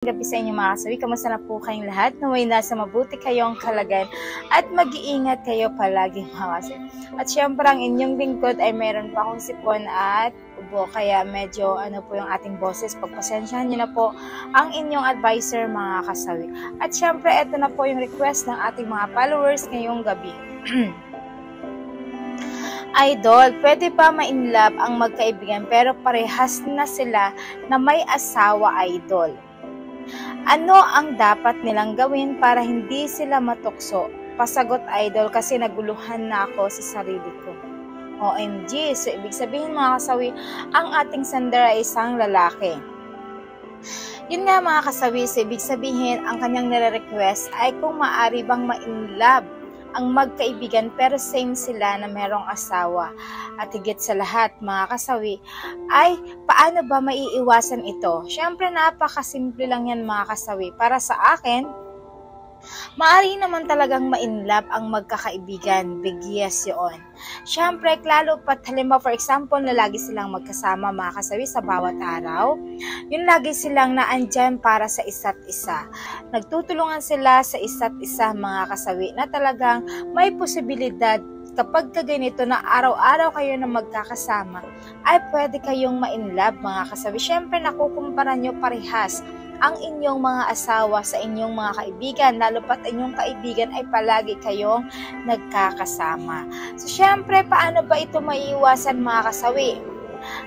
Gabi sa inyo mga kasawi, kamusta na po kayong lahat? Naway nasa mabuti kayong kalagayan at mag-iingat kayo palagi mga kasawi. At syempre ang inyong lingkod ay meron pa akong sipon at ubo, kaya medyo po yung ating boses. Pagpasensyahan nyo na po ang inyong advisor mga kasawi. At syempre ito na po yung request ng ating mga followers ngayong gabi. Idol, pwede ba ma-inlove ang magkaibigan pero parehas na sila na may asawa, idol? Ano ang dapat nilang gawin para hindi sila matukso? Pasagot, idol, kasi naguluhan na ako sa sarili ko. OMG, so ibig sabihin mga kasawi, ang ating sender ay isang lalaki. Yun nga mga kasawi, so ibig sabihin, ang kanyang nire-request ay kung maaari bang ma-inlove ang magkaibigan pero same sila na merong asawa. At higit sa lahat mga kasawi ay paano ba maiiwasan ito? Syempre napakasimple lang yan mga kasawi. Para sa akin, maaari naman talagang ma-inlove ang magkakaibigan. Big yes yun. Syempre, lalo pat halimbawa for example na lagi silang magkasama mga kasawi sa bawat araw. Yun lagi silang naandyan para sa isa't isa. Nagtutulungan sila sa isa't isa mga kasawi na talagang may posibilidad kapag ganito na araw-araw kayo na magkakasama ay pwede kayong ma-inlove mga kasawi. Syempre nakukumpara nyo parehas ang inyong mga asawa sa inyong mga kaibigan, lalo pat inyong kaibigan ay palagi kayong nagkakasama. So syempre paano ba ito maiiwasan mga kasawi?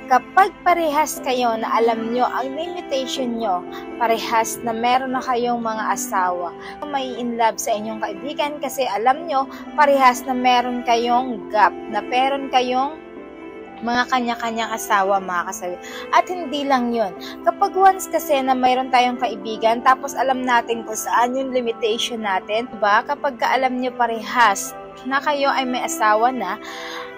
Kapag parehas kayo na alam nyo ang limitation nyo, parehas na meron na kayong mga asawa, may in love sa inyong kaibigan kasi alam nyo parehas na meron kayong gap, na meron kayong mga kanya-kanyang asawa mga kasawi. At hindi lang yun. Kapag once kasi na mayroon tayong kaibigan, tapos alam natin kung saan yung limitation natin, diba? Kapag alam nyo parehas na kayo ay may asawa na,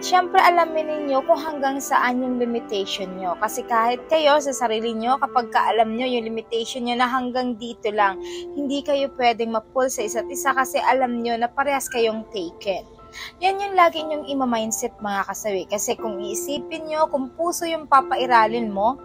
syempre alamin ninyo kung hanggang saan yung limitation nyo. Kasi kahit kayo sa sarili nyo, kapag alam nyo yung limitation nyo na hanggang dito lang, hindi kayo pwedeng ma-pull sa isa't isa kasi alam nyo na parehas kayong taken. Yan yung lagi nyong ima-mindset mga kasawi. Kasi kung iisipin nyo, kung puso yung papairalin mo,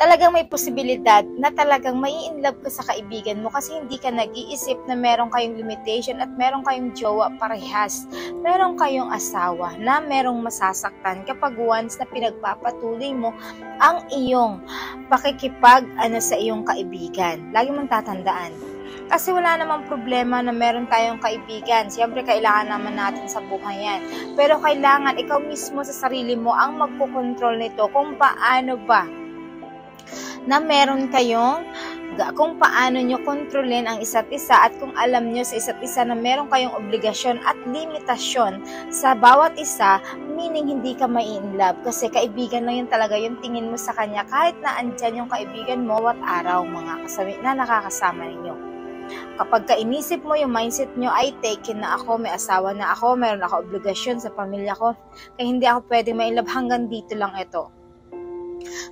talagang may posibilidad na talagang mai-inlove ka sa kaibigan mo kasi hindi ka nag-iisip na meron kayong limitation at meron kayong jowa parehas. Meron kayong asawa na merong masasaktan kapag once na pinagpapatuloy mo ang iyong pakikipag sa iyong kaibigan. Lagi mong tatandaan. Kasi wala namang problema na meron tayong kaibigan. Siyempre, kailangan naman natin sa buhay yan. Pero kailangan ikaw mismo sa sarili mo ang magkukontrol nito kung paano ba na meron kayong, kung paano nyo kontrolin ang isa't isa at kung alam nyo sa isa't isa na meron kayong obligasyon at limitasyon sa bawat isa, meaning hindi ka mai-inlove kasi kaibigan lang yun talaga yung tingin mo sa kanya kahit na andyan yung kaibigan mo at araw mga kasawi na nakakasama ninyo. Kapag inisip mo yung mindset nyo ay taken na ako, may asawa na ako, meron ako obligasyon sa pamilya ko, kaya hindi ako pwedeng ma-inlove, hanggang dito lang ito.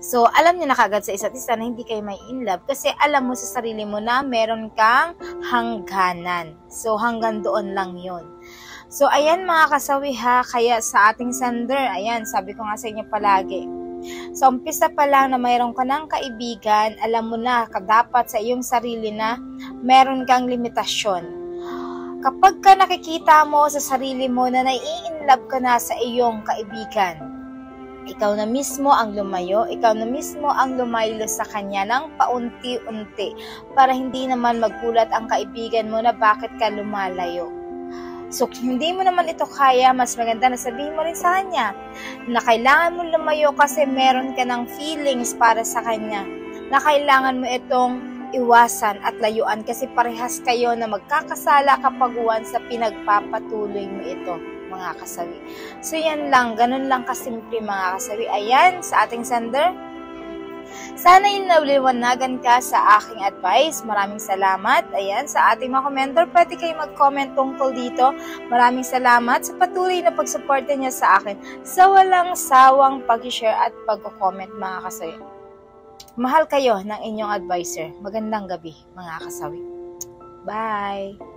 So, alam nyo na kagad sa isa't isa na hindi kayo may in-love kasi alam mo sa sarili mo na meron kang hangganan. So, hanggang doon lang yun. So, ayan mga kasawi ha, kaya sa ating sender, ayan, sabi ko nga sa inyo palagi. So, umpisa pa lang na mayroon ka ng kaibigan, alam mo na dapat sa iyong sarili na meron kang limitasyon. Kapag ka nakikita mo sa sarili mo na nai-inlove ka na sa iyong kaibigan, ikaw na mismo ang lumayo, ikaw na mismo ang lumaylo sa kanya ng paunti-unti para hindi naman magkulat ang kaibigan mo na bakit ka lumalayo. So, kung hindi mo naman ito kaya, mas maganda na sabihin mo rin sa kanya na kailangan mo lumayo kasi meron ka ng feelings para sa kanya, na kailangan mo itong iwasan at layuan kasi parehas kayo na magkakasala kapag once sa pinagpapatuloy mo ito, mga kasawi. So, yan lang. Ganun lang kasimple, mga kasawi. Ayan, sa ating sender. Sana yung naliwanagan ka sa aking advice. Maraming salamat. Ayan, sa ating mga commenter, pwede kayo mag-comment tungkol dito. Maraming salamat sa patuloy na pagsuporta niya sa akin sa walang sawang pag-share at pag-comment, mga kasawi. Mahal kayo ng inyong advisor. Magandang gabi, mga kasawi. Bye!